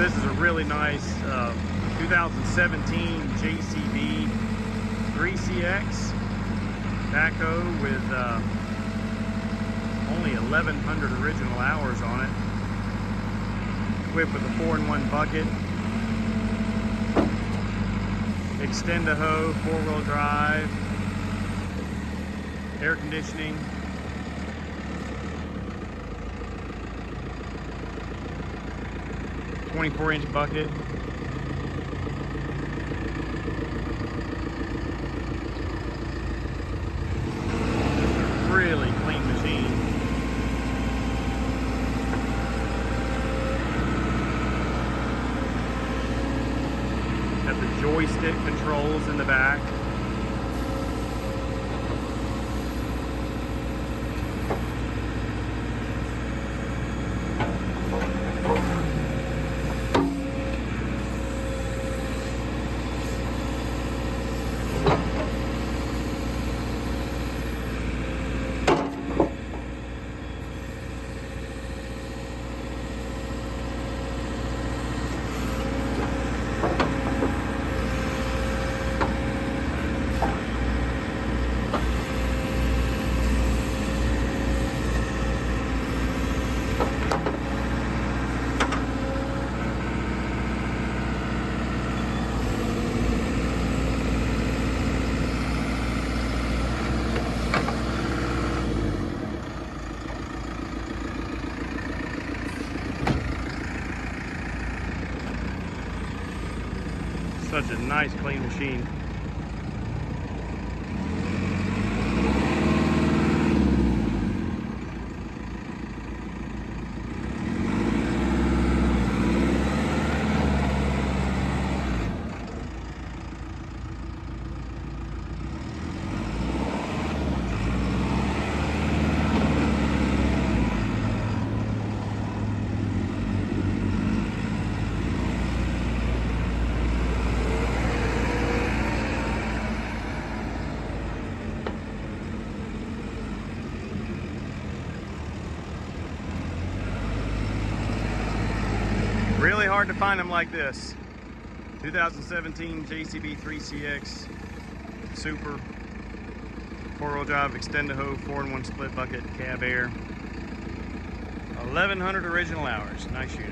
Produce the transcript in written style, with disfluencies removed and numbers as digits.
this is a really nice 2017 JCB 3CX backhoe with only 1,100 original hours on it. Equipped with a 4-in-1 bucket, Extendahoe, 4-wheel drive, air conditioning, .24-inch bucket. Really clean machine. Got the joystick controls in the back. Such a nice, clean machine. Really hard to find them like this. 2017 JCB 3CX Super 4-wheel drive Extendahoe 4-in-1 split bucket cab air. 1,100 original hours. Nice unit.